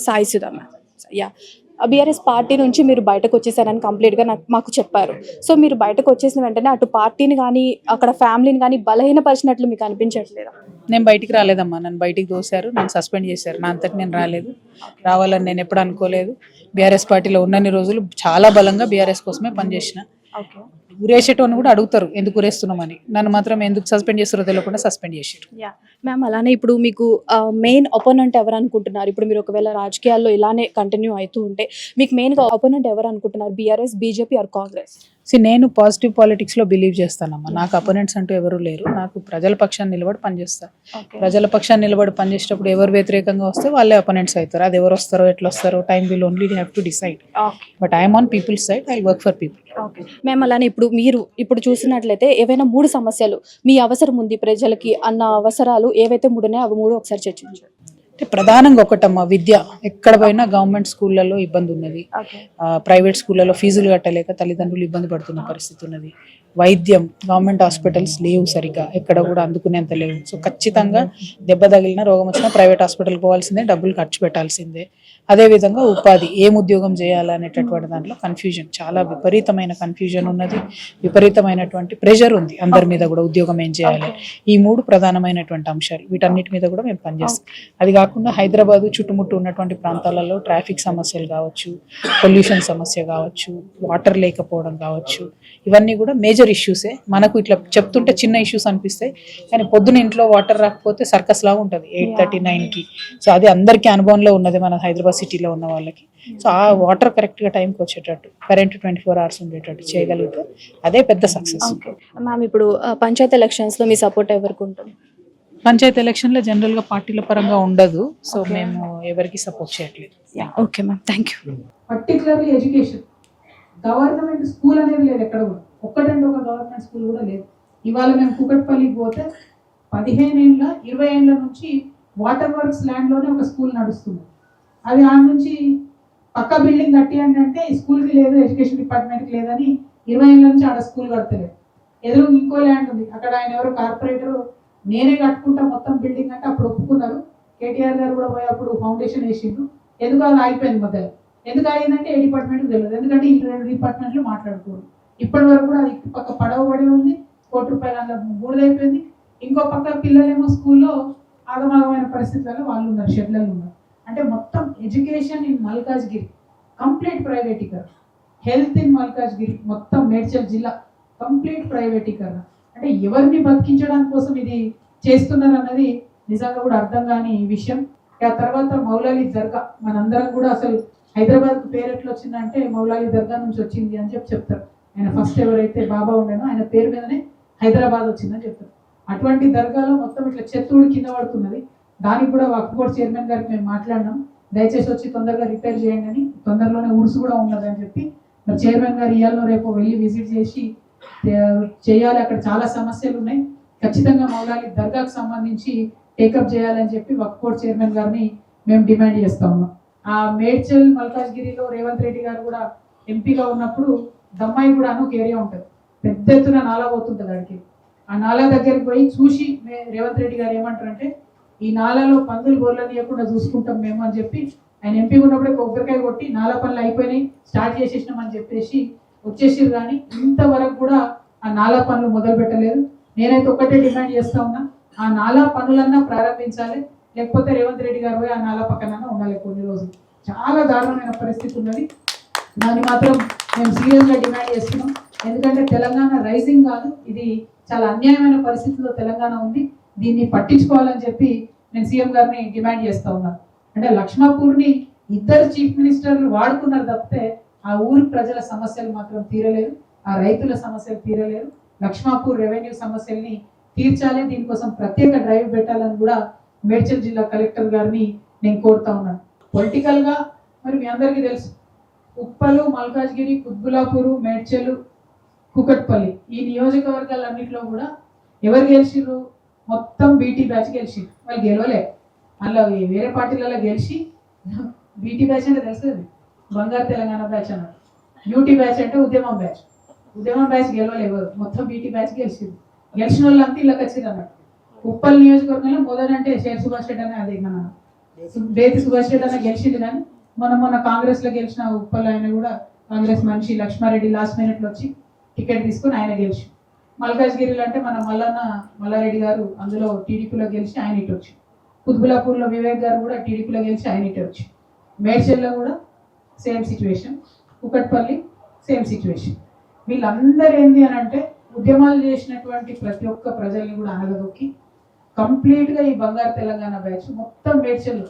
Sai Sudha ma'am. Yeah. BRS party నుంచి మీరు బయటకు వచ్చేసారని కంప్లీట్గా మాకు చెప్పారు. సో మీరు బయటకు వచ్చేసిన వెంటనే అటు పార్టీని కానీ అక్కడ ఫ్యామిలీని కానీ బలహీనపరిచినట్లు మీకు అనిపించట్లేదా? నేను బయటికి రాలేదమ్మా, నన్ను బయటికి తోశారు, నన్ను సస్పెండ్ చేశారు. నా అంతటి నేను రాలేదు, రావాలని నేను ఎప్పుడు అనుకోలేదు. బీఆర్ఎస్ పార్టీలో ఉన్నన్ని రోజులు చాలా బలంగా బీఆర్ఎస్ కోసమే పనిచేసిన. ఓకే. ఉరేసేటోని కూడా అడుగుతారు ఎందుకు ఉరేస్తున్నామని, నన్ను మాత్రం ఎందుకు సస్పెండ్ చేస్తారో తెలియకుండా సస్పెండ్ చేశారు. యా మ్యామ్, అలానే ఇప్పుడు మీకు మెయిన్ ఒపోనెంట్ ఎవరు అనుకుంటున్నారు? ఇప్పుడు మీరు ఒకవేళ రాజకీయాల్లో ఇలానే కంటిన్యూ అవుతూ ఉంటే మీకు మెయిన్గా ఒపోనెంట్ ఎవరు అనుకుంటున్నారు? BRS, BJP or Congress? నేను పాజిటివ్ పాలిటిక్స్లో బిలీవ్ చేస్తానమ్మా. నాకు అపోనెంట్స్ అంటూ ఎవరు లేరు. నాకు ప్రజల పక్షాన్ని నిలబడి పనిచేస్తాను. ప్రజల పక్షాన్ని నిలబడి పనిచేసేటప్పుడు ఎవరు వ్యతిరేకంగా వస్తే వాళ్ళే అపోనెంట్స్ అవుతారు. అది ఎవరు వస్తారో ఎట్లా వస్తారో time will only have to decide. But I'm on people's side, I work for people. Okay. మేము అలానే ఇప్పుడు చూసినట్లయితే ఏవైనా 3 సమస్యలు మీ అవసరం ఉంది ప్రజలకి అన్న అవసరాలు ఏవైతే 3 ఉన్నాయో అవి 3 ఒకసారి చర్చించారు. అంటే ప్రధానంగా ఒకటమ్మా, విద్య. ఎక్కడ పోయినా గవర్నమెంట్ స్కూళ్ళలో ఇబ్బంది ఉన్నది, ప్రైవేట్ స్కూళ్ళలో ఫీజులు కట్టలేక తల్లిదండ్రులు ఇబ్బంది పడుతున్న పరిస్థితి ఉన్నది. వైద్యం, గవర్నమెంట్ హాస్పిటల్స్ లేవు సరిగా, ఎక్కడ కూడా అందుకునేంత లేవు. సో ఖచ్చితంగా దెబ్బ తగిలిన రోగం వచ్చినా ప్రైవేట్ హాస్పిటల్కి పోవాల్సిందే, డబ్బులు ఖర్చు పెట్టాల్సిందే. అదేవిధంగా ఉపాధి, ఏం ఉద్యోగం చేయాలనేటటువంటి దాంట్లో కన్ఫ్యూజన్, చాలా విపరీతమైన కన్ఫ్యూజన్ ఉన్నది, విపరీతమైనటువంటి ప్రెషర్ ఉంది అందరి మీద కూడా. ఉద్యోగం ఏం చేయాలి, ఈ 3 ప్రధానమైనటువంటి అంశాలు. వీటన్నిటి మీద కూడా మేము పనిచేస్తాం. అది కాకుండా హైదరాబాదు చుట్టుముట్టు ఉన్నటువంటి ప్రాంతాలలో ట్రాఫిక్ సమస్యలు కావచ్చు, పొల్యూషన్ సమస్య కావచ్చు, వాటర్ లేకపోవడం కావచ్చు, ఇవన్నీ కూడా మేజర్ ఇష్యూసే. మనకు ఇట్లా చెప్తుంటే చిన్న ఇష్యూస్ అనిపిస్తాయి, కానీ పొద్దున ఇంట్లో వాటర్ రాకపోతే సర్కస్ లాగా ఉంటుంది 8:39కి. సో అది అందరికీ అనుభవంలో ఉన్నది మన హైదరాబాద్ సిటీలో ఉన్న వాళ్ళకి. సో ఆ వాటర్ కరెక్ట్గా టైంకి వచ్చేటట్టు, కరెంట్ 24 hours ఉండేటట్టు చేయగలిగితే అదే పెద్ద సక్సెస్. మ్యామ్, ఇప్పుడు పంచాయత్ ఎలక్షన్స్లో మీ సపోర్ట్ ఎవరికి ఉంటుంది? పంచాయతీ ఎలక్షన్లో జనరల్గా పార్టీల పరంగా ఉండదు, సో మేము ఎవరికి సపోర్ట్ చేయట్లేదు. Okay ma'am, thank you. Particularly education, government school అనేది లేదు ఎక్కడ కూడా. ఒక్కటంటే ఒక గవర్నమెంట్ స్కూల్ కూడా లేదు. ఇవాళ మేము కూకట్పల్లికి పోతే 15 ఏళ్ళ 20 ఏళ్ళ నుంచి వాటర్ వర్క్స్ ల్యాండ్లోనే ఒక స్కూల్ నడుస్తుంది. అది ఆ నుంచి పక్క బిల్డింగ్ కట్టి అంటే స్కూల్కి లేదు, ఎడ్యుకేషన్ డిపార్ట్మెంట్కి లేదని 20 ఏళ్ళ నుంచి ఆడ స్కూల్ కడతలేదు. ఎదురు ఇంకో ల్యాండ్ ఉంది, అక్కడ ఆయన ఎవరు కార్పొరేటర్ నేనే కట్టుకుంటా మొత్తం బిల్డింగ్ అంటే అప్పుడు ఒప్పుకున్నారు. కేటీఆర్ గారు కూడా పోయి అప్పుడు ఫౌండేషన్ వేసిండ్రు. ఎందుకు అది ఆగిపోయింది మధ్యలో. ఎందుకు ఆగిందంటే ఏ డిపార్ట్మెంట్కి తెలియదు, ఎందుకంటే ఈ 2 డిపార్ట్మెంట్లు మాట్లాడుకోరు. ఇప్పటి వరకు కూడా అది పక్క పడవబడి ఉంది, ₹1 అందులో బూడిదైపోయింది. ఇంకో పక్క పిల్లలేమో స్కూల్లో ఆగమాగమైన పరిస్థితులలో వాళ్ళు ఉన్నారు, షెడ్లలో ఉన్నారు. అంటే మొత్తం ఎడ్యుకేషన్ ఇన్ మల్కాజ్గిరి కంప్లీట్ ప్రైవేటీకరణ, హెల్త్ ఇన్ మల్కాజ్గిరి మొత్తం మేడ్చల్ జిల్లా కంప్లీట్ ప్రైవేటీకరణ. అంటే ఎవరిని బతికించడానికి కోసం ఇది చేస్తున్నారు అన్నది నిజంగా కూడా అర్థం కాని విషయం. ఆ తర్వాత మౌలాలి దర్గా, మనందరం కూడా అసలు హైదరాబాద్కు పేరు ఎట్లా వచ్చిందంటే మౌలాలి దర్గా నుంచి వచ్చింది అని చెప్తారు. ఆయన ఫస్ట్ ఎవరైతే బాబా ఉండేనో ఆయన పేరు మీదనే హైదరాబాద్ వచ్చిందని చెప్తారు. అటువంటి దర్గాలో మొత్తం ఇట్లా చెత్తూడి కింద పడుతున్నది. దానికి కూడా వక్ఫ్ బోర్డ్ చైర్మన్ గారికి మేము మాట్లాడినాం, దయచేసి వచ్చి తొందరగా రిపేర్ చేయండి అని. తొందరలోనే ఊర్సు కూడా ఉన్నదని చెప్పి మరి చైర్మన్ గారు ఇవాళ రేపు వెళ్ళి విజిట్ చేసి చేయాలి. అక్కడ చాలా సమస్యలు ఉన్నాయి, ఖచ్చితంగా మౌలాలి దర్గాకు సంబంధించి టేకప్ చేయాలని చెప్పి వక్ఫ్ బోర్డ్ చైర్మన్ గారిని మేము డిమాండ్ చేస్తా ఉన్నాం. ఆ మేడ్చల్ మల్కాజ్గిరిలో రేవంత్ రెడ్డి గారు కూడా ఎంపీగా ఉన్నప్పుడు దమ్మాయి కూడా అని ఒక ఏరియా ఉంటుంది, పెద్ద ఎత్తున నాలా పోతుంటుంది. అడిగి ఆ నాలా దగ్గరికి పోయి చూసి రేవంత్ రెడ్డి గారు ఏమంటారంటే ఈ నాలాలో పందులు గొర్రెలనియకుండా చూసుకుంటాం మేము అని చెప్పి ఆయన ఎంపీ ఉన్నప్పుడే కొబ్బరికాయ కొట్టి నాలా పనులు అయిపోయినాయి స్టార్ట్ చేసేసినాం అని చెప్పేసి వచ్చేసారు. కానీ ఇంతవరకు కూడా ఆ నాలా పనులు మొదలు పెట్టలేదు. నేనైతే ఒక్కటే డిమాండ్ చేస్తా ఉన్నా, ఆ నాలా పనులన్నా ప్రారంభించాలి, లేకపోతే రేవంత్ రెడ్డి గారు పోయి ఆ నాలా పక్కన ఉండాలి కొన్ని రోజులు. చాలా దారుణమైన పరిస్థితి ఉన్నది, దాన్ని మాత్రం మేము సీరియస్గా డిమాండ్ చేస్తున్నాం. ఎందుకంటే తెలంగాణ రైజింగ్ కాదు, ఇది చాలా అన్యాయమైన పరిస్థితుల్లో తెలంగాణ ఉంది, దీన్ని పట్టించుకోవాలని చెప్పి నేను సీఎం గారిని డిమాండ్ చేస్తా ఉన్నాను. అంటే లక్ష్మాపూర్ని 2 చీఫ్ మినిస్టర్లు వాడుకున్నారు తప్పితే ఆ ఊరి ప్రజల సమస్యలు మాత్రం తీరలేదు, ఆ రైతుల సమస్యలు తీరలేదు. లక్ష్మాపూర్ రెవెన్యూ సమస్యల్ని తీర్చాలి, దీనికోసం ప్రత్యేక డ్రైవ్ పెట్టాలని కూడా మేడ్చల్ జిల్లా కలెక్టర్ గారిని నేను కోరుతా ఉన్నాను. పొలిటికల్గా మరి మీ అందరికీ తెలుసు, ఉప్పలు, మల్కాజ్గిరి, కుత్బులాపూరు, మేడ్చల్, కూకట్పల్లి ఈ నియోజకవర్గాలన్నింటిలో కూడా ఎవరు గెలిచిర్రు? మొత్తం బీటీ బ్యాచ్ గెలిచిర్రు. వాళ్ళు గెలవలే, అందులో వేరే పార్టీలలో గెలిచి బీటీ బ్యాచ్ అంటే తెలుస్తుంది, బంగారు తెలంగాణ బ్యాచ్ అన్నారు. యూటీ బ్యాచ్ అంటే ఉద్యమం బ్యాచ్, ఉద్యమం బ్యాచ్ గెలవలేవు, మొత్తం బీటీ బ్యాచ్ గెలిచిర్రు. గెలిచిన వాళ్ళంతా ఇళ్ళకి వచ్చిర్రు అన్నట్టు. ఉప్పల్ నియోజకవర్గంలో మొదలంటే షేర్ సుభాష్ రెడ్డి అనే అదే మన బేతి సుభాష్ రెడ్డి అన్న గెలిచింది, కానీ మొన్న కాంగ్రెస్లో గెలిచిన ఉప్పల్ ఆయన కూడా కాంగ్రెస్ మనిషి లక్ష్మారెడ్డి లాస్ట్ మినిట్లో వచ్చి టికెట్ తీసుకొని ఆయన గెలిచి, మల్కాజ్గిరిలో అంటే మన మల్లారెడ్డి గారు అందులో టీడీపీలో గెలిచి ఆయన ఇటు వచ్చి, కుత్బులాపూర్లో వివేక్ గారు కూడా టీడీపీలో గెలిచి ఆయన ఇటు వచ్చి, మేడ్చల్లో కూడా same situation, Kukatpally same situation. వీళ్ళందరూ ఏంది అని అంటే ఉద్యమాలు చేసినటువంటి ప్రతి ఒక్క ప్రజల్ని కూడా అనగదొక్కి కంప్లీట్గా ఈ బంగారు తెలంగాణ బ్యాచ్ మొత్తం మేడ్చల్లో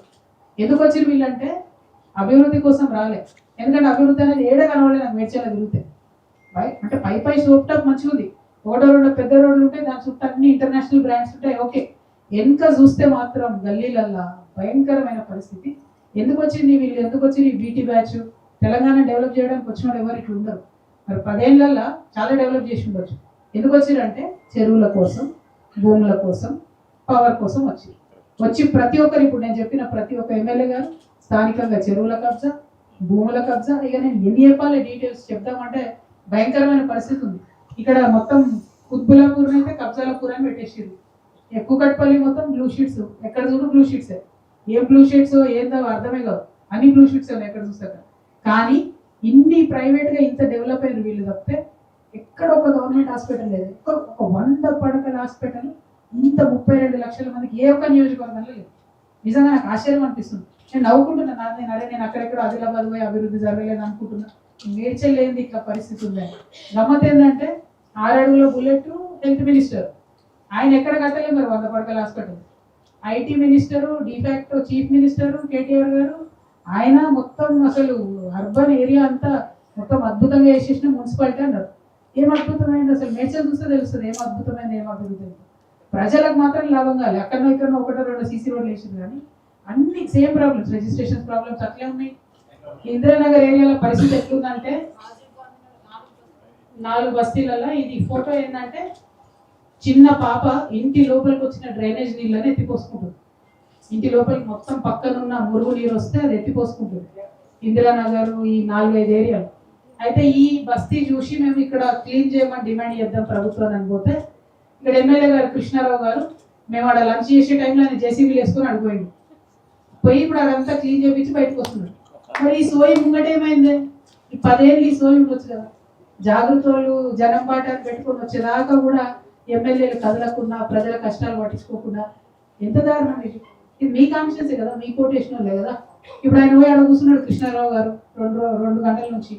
ఎందుకు వచ్చారు వీళ్ళంటే అభివృద్ధి కోసం రాలే. ఎందుకంటే అభివృద్ధి అనేది ఏడే కనబడలేదు నాకు మేడ్చల్లో తిరుగుతాయి. అంటే పై సోప్ మంచిగా ఉంది, ఒకటో రెండు పెద్ద రోడ్లు ఉంటాయి, దాని చుట్టూ అన్ని ఇంటర్నేషనల్ బ్రాండ్స్ ఉంటాయి, ఓకే. వెనుక చూస్తే మాత్రం గల్లీలల్లా భయంకరమైన పరిస్థితి. ఎందుకు వచ్చింది వీళ్ళు, ఎందుకు వచ్చింది ఈ బీటీ బ్యాచ్? తెలంగాణ డెవలప్ చేయడానికి వచ్చిన వాళ్ళు ఎవరు ఇట్లా ఉండరు. మరి 10 ఏళ్ళల్లో చాలా డెవలప్ చేసి ఉండొచ్చు. ఎందుకు వచ్చిందంటే చెరువుల కోసం, భూముల కోసం, పవర్ కోసం వచ్చి ప్రతి ఒక్కరు ఇప్పుడు నేను చెప్పిన ప్రతి ఒక్క ఎమ్మెల్యే గారు స్థానికంగా చెరువుల కబ్జా, భూముల కబ్జా. ఇక నేను ఎన్ని చెప్పాలి డీటెయిల్స్ చెప్తామంటే భయంకరమైన పరిస్థితి ఉంది. ఇక్కడ మొత్తం కుత్బులాపూర్ అయితే కబ్జాలపూర్ అని పెట్టేసారు. కుకట్పల్లి మొత్తం బ్లూ షీట్స్, ఎక్కడ చూడు బ్లూ షీట్సే. ఏం బ్లూ షీట్స్ ఏందో అర్థమే కాదు, అన్ని బ్లూ షీట్స్ ఉన్నాయి ఎక్కడ చూస్తాక. కానీ ఇన్ని ప్రైవేట్గా ఇంత డెవలప్ అయిన వీళ్ళు తప్పితే ఎక్కడ ఒక గవర్నమెంట్ హాస్పిటల్ లేదు. ఒక 100 పడకల హాస్పిటల్ ఇంత 32 లక్షల మందికి ఏ ఒక్క నియోజకవర్గంలో లేదు. నిజంగా నాకు ఆశ్చర్యం అనిపిస్తుంది. నేను నవ్వుకుంటున్నా, నేను అక్కడెక్కడ ఆదిలాబాద్ పోయి అభివృద్ధి జరగలేదు అనుకుంటున్నా. మేడ్చల్ లేని ఇట్లా పరిస్థితి ఉందని. గమ్మత్ ఏంటంటే 6 అడుగుల బుల్లెట్ హెల్త్ మినిస్టర్ ఆయన ఎక్కడ కట్టలేదు మరి 100 పడకల hospital. IT minister, de facto chief minister KTR గారు, ఆయన మొత్తం అసలు అర్బన్ ఏరియా అంతా మొత్తం అద్భుతంగా వేసేసిన మున్సిపాలిటీ అన్నారు. ఏం అద్భుతమైంది అసలు మేడ్చల్ చూస్తే తెలుస్తుంది ఏం అద్భుతమైంది, ఏం అభివృద్ధి. ప్రజలకు మాత్రం లాభం కాదు. ఎక్కడో ఒకటో 2 సీసీ రోడ్లు వేసింది, కానీ అన్ని సేమ్ ప్రాబ్లమ్స్, రిజిస్ట్రేషన్ ప్రాబ్లమ్స్ అట్లే ఉన్నాయి. ఇందిరానగర్ ఏరియాలో పరిస్థితి ఎట్లుందంటే 4 బస్తీలలో ఇది ఫోటో ఏంటంటే చిన్న పాప ఇంటి లోపలికి వచ్చిన డ్రైనేజ్ నీళ్ళని ఎత్తిపోసుకుంటుంది. ఇంటి లోపలికి మొత్తం పక్కనున్న మురుగు నీరు వస్తే అది ఎత్తిపోసుకుంటుంది. ఇందిరానగర్ ఈ 4-5 ఏరియాలు. అయితే ఈ బస్తీ చూసి మేము ఇక్కడ క్లీన్ చేయమని డిమాండ్ చేద్దాం ప్రభుత్వాన్ని అని పోతే ఇక్కడ ఎమ్మెల్యే గారు కృష్ణారావు గారు మేము ఆడ లంచ్ చేసే టైంలో జేసీబీలు వేసుకొని అడిగిపోయింది. పోయి ఇప్పుడు అదంతా క్లీన్ చేయించి బయటకు వస్తున్నాడు. మరి ఈ సోయి ముంగటేమైంది? ఈ 10 ఏళ్ళు ఈ సోయి ఉండొచ్చు కదా. జాగృతలు జనం బాటని పెట్టుకొని వచ్చేదాకా కూడా ఎమ్మెల్యేలు కదలకుండా, ప్రజల కష్టాలు పట్టించుకోకుండా ఎంత దారుణం ఇది. ఇది మీ కాన్షియన్సే కదా, మీ కోటేషన్ వాళ్ళే కదా. ఇప్పుడు ఆయన పోయి ఆడ కూర్చున్నాడు కృష్ణారావు గారు 2 గంటల నుంచి.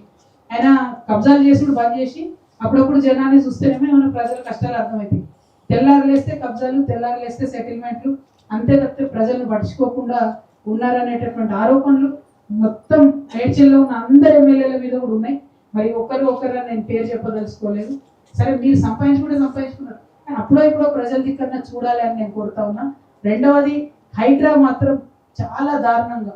ఆయన కబ్జాలు చేసుడు బంద్ చేసి అప్పుడప్పుడు జనాన్ని చూస్తేనేమో మన ప్రజల కష్టాలు అర్థమవుతాయి. తెల్లారులేస్తే కబ్జాలు, తెల్లారులేస్తే సెటిల్మెంట్లు, అంతే తప్పితే ప్రజలను పట్టించుకోకుండా ఉన్నారనేటటువంటి ఆరోపణలు మొత్తం మేడ్చల్లో ఉన్న అందరు ఎమ్మెల్యేల మీద కూడా ఉన్నాయి. మరి ఒకరు నేను పేరు చెప్పదలుచుకోలేదు. సరే మీరు సంపాదించుకున్నారు, కానీ అప్పుడో ఇప్పుడో ప్రజల దిక్కన్నా చూడాలి అని నేను కోరుతా ఉన్నా. రెండవది హైడ్రా మాత్రం చాలా దారుణంగా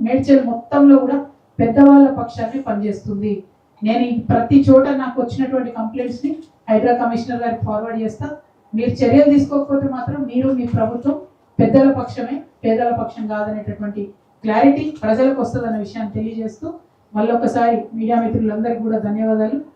మేడ్చల్ మొత్తంలో కూడా పెద్దవాళ్ళ పక్షాన్ని పనిచేస్తుంది. నేను ప్రతి చోట నాకు వచ్చినటువంటి కంప్లైంట్స్ని హైడ్రా కమిషనర్ గారికి ఫార్వర్డ్ చేస్తా. మీరు చర్యలు తీసుకోకపోతే మాత్రం మీరు మీ ప్రభుత్వం పెద్దల పక్షమే, పేదల పక్షం కాదనేటటువంటి క్లారిటీ ప్రజలకు వస్తుందన్న విషయాన్ని తెలియజేస్తూ మళ్ళొకసారి మీడియా మిత్రులందరికీ కూడా ధన్యవాదాలు.